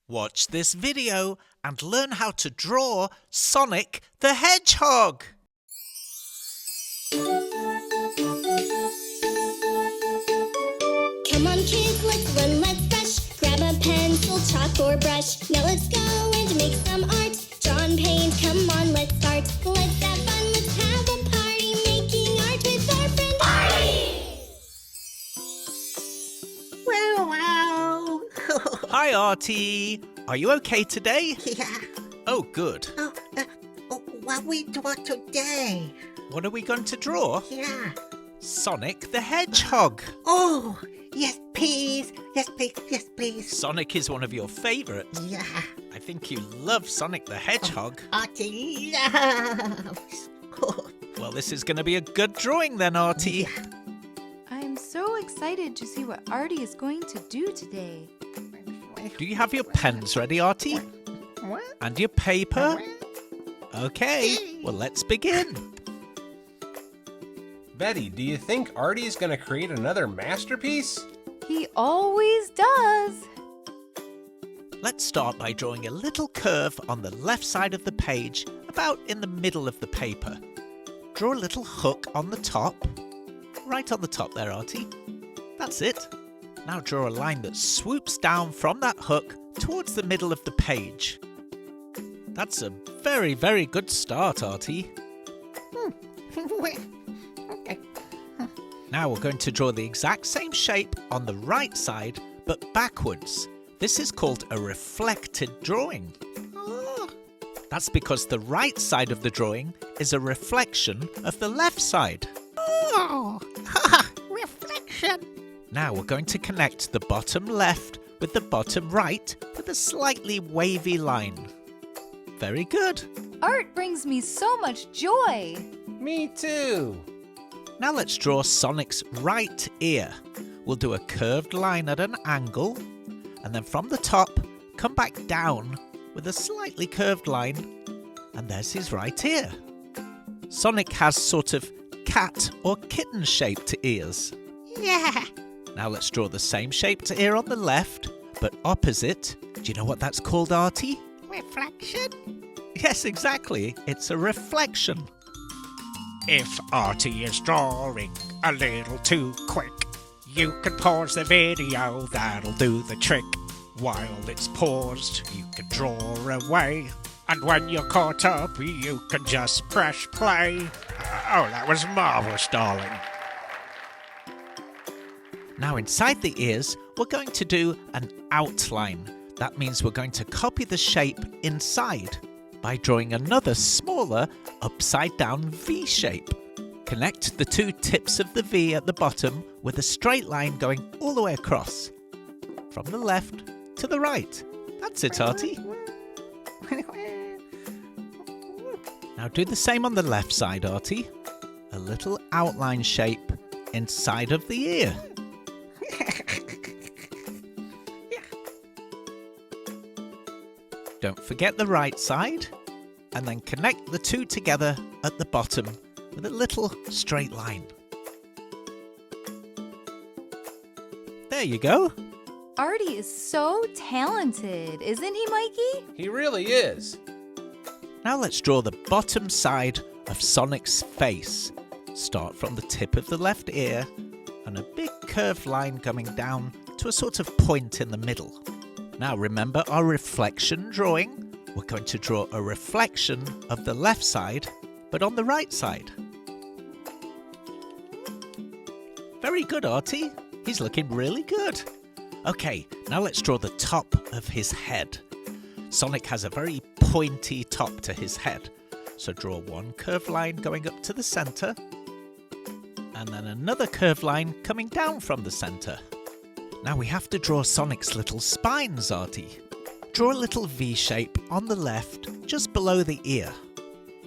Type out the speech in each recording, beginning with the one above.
Watch this video and learn how to draw Sonic the Hedgehog. Come on kids, let's run, let's rush. Grab a pencil, chalk or brush. Now let's go and make some art. Draw and paint, come on, let's start. Let's have fun, let's have a party. Making art with our friend Artie. Wow. Hi, Artie. Are you okay today? Yeah. Oh, good. What we draw today? What are we going to draw? Yeah. Sonic the Hedgehog. Oh, yes, please. Yes, please. Yes, please. Sonic is one of your favorites. Yeah. I think you love Sonic the Hedgehog. Artie loves. Well, this is going to be a good drawing then, Artie. Yeah. I'm so excited to see what Artie is going to do today. Do you have your pens ready, Artie? What? And your paper? Okay, well, let's begin. Betty, do you think Artie's going to create another masterpiece? He always does. Let's start by drawing a little curve on the left side of the page, about in the middle of the paper. Draw a little hook on the top. Right on the top there, Artie. That's it. Now draw a line that swoops down from that hook towards the middle of the page. That's a very, very good start, Artie. Okay. Now we're going to draw the exact same shape on the right side, but backwards. This is called a reflected drawing. Oh, That's because the right side of the drawing is a reflection of the left side. oh. Reflection. Now we're going to connect the bottom left with the bottom right with a slightly wavy line. Very good. Art brings me so much joy. Me too. Now let's draw Sonic's right ear. We'll do a curved line at an angle, and then from the top, come back down with a slightly curved line, and there's his right ear. Sonic has sort of cat or kitten shaped ears. Yeah. Now let's draw the same shaped ear on the left, but opposite. Do you know what that's called, Artie? Reflection. Yes, exactly. It's a reflection. If Artie is drawing a little too quick, you can pause the video, that'll do the trick. While it's paused, you can draw away. And when you're caught up, you can just press play. Oh, that was marvellous, darling. Now inside the ears, we're going to do an outline. That means we're going to copy the shape inside by drawing another smaller upside down V shape. Connect the two tips of the V at the bottom with a straight line going all the way across. From the left to the right. That's it, Artie. Now do the same on the left side, Artie. A little outline shape inside of the ear. Don't forget the right side, and then connect the two together at the bottom with a little straight line. There you go. Artie is so talented, isn't he, Mikey? He really is. Now let's draw the bottom side of Sonic's face. Start from the tip of the left ear and a big curved line coming down to a sort of point in the middle. Now remember our reflection drawing? We're going to draw a reflection of the left side, but on the right side. Very good, Artie. He's looking really good. Okay, now let's draw the top of his head. Sonic has a very pointy top to his head. So draw one curved line going up to the center, and then another curved line coming down from the center. Now we have to draw Sonic's little spines, Artie. Draw a little V shape on the left, just below the ear.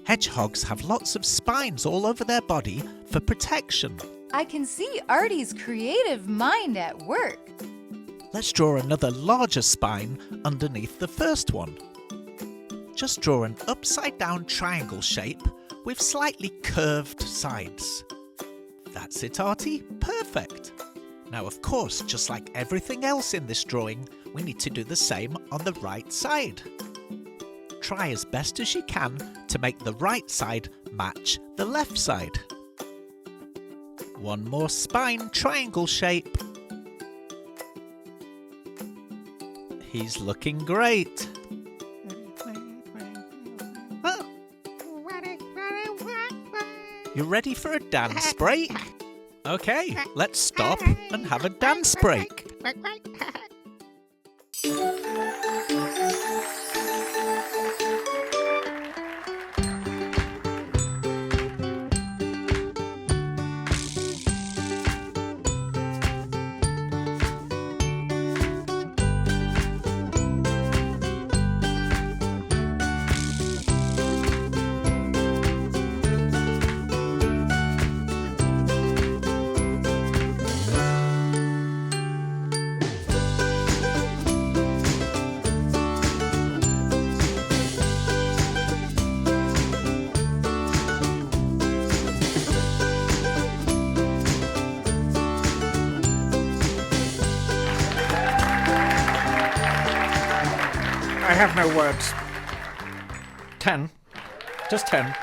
Hedgehogs have lots of spines all over their body for protection. I can see Artie's creative mind at work. Let's draw another larger spine underneath the first one. Just draw an upside down triangle shape with slightly curved sides. That's it, Artie. Perfect. Now, of course, just like everything else in this drawing, we need to do the same on the right side. Try as best as you can to make the right side match the left side. One more spine triangle shape. He's looking great. You ready for a dance break? Okay, let's stop and have a dance break. I have no words. 10. Just 10.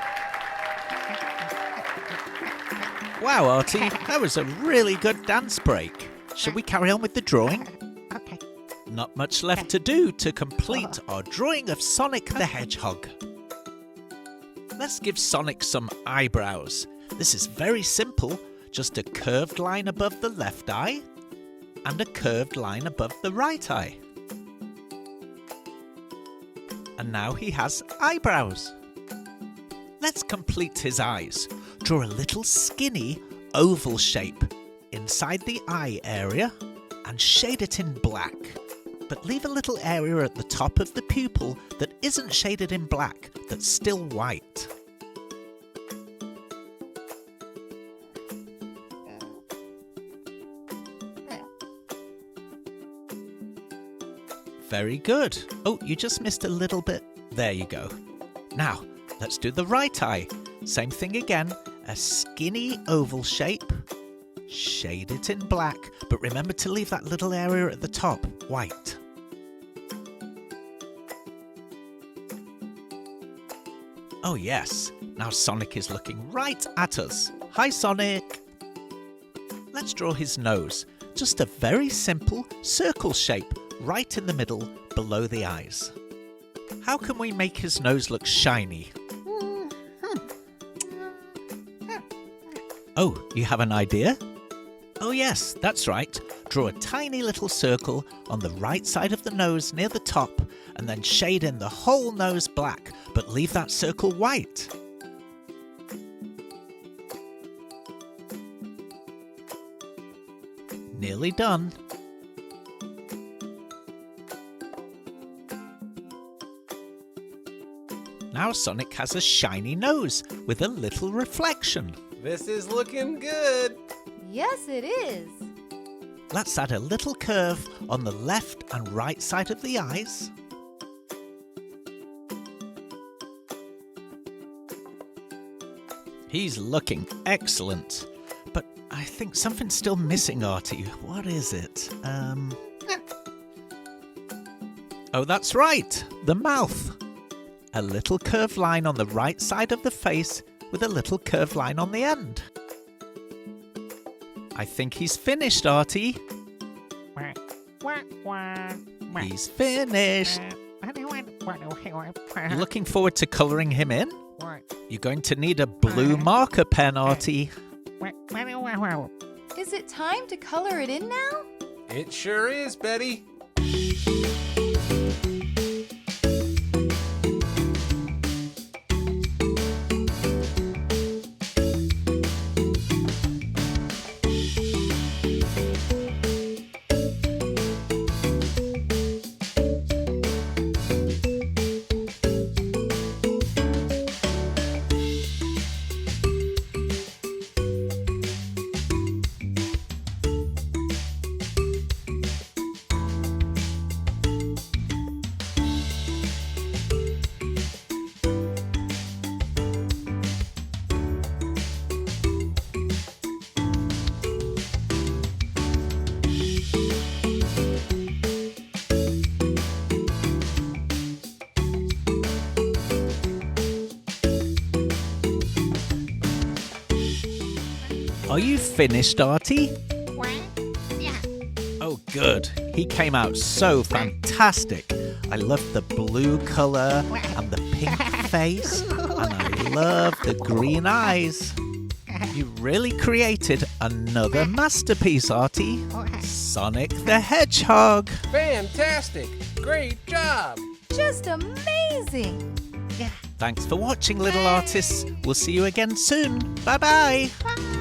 Wow, Artie, that was a really good dance break. Shall we carry on with the drawing? Okay. Not much left to do to complete our drawing of Sonic the Hedgehog. Let's give Sonic some eyebrows. This is very simple, just a curved line above the left eye and a curved line above the right eye. And now he has eyebrows. Let's complete his eyes. Draw a little skinny oval shape inside the eye area and shade it in black. But leave a little area at the top of the pupil that isn't shaded in black, that's still white. Very good. Oh, you just missed a little bit. There you go. Now, let's do the right eye. Same thing again. A skinny oval shape. Shade it in black, but remember to leave that little area at the top white. Oh yes, now Sonic is looking right at us. Hi Sonic! Let's draw his nose. Just a very simple circle shape right in the middle below the eyes. How can we make his nose look shiny? Oh, you have an idea? Oh yes, that's right. Draw a tiny little circle on the right side of the nose near the top and then shade in the whole nose black, but leave that circle white. Nearly done. Now Sonic has a shiny nose with a little reflection. This is looking good. Yes, it is. Let's add a little curve on the left and right side of the eyes. He's looking excellent. But I think something's still missing, Artie. What is it? Oh, that's right. The mouth. A little curved line on the right side of the face with a little curved line on the end. I think he's finished, Artie. He's finished. You looking forward to colouring him in? You're going to need a blue marker pen, Artie. Is it time to color it in now? It sure is, Betty. Are you finished, Artie? Yeah. Oh, good. He came out so fantastic. I love the blue colour and the pink face, and I love the green eyes. You really created another masterpiece, Artie. Sonic the Hedgehog. Fantastic! Great job! Just amazing! Thanks for watching, little artists. We'll see you again soon. Bye-bye. Bye.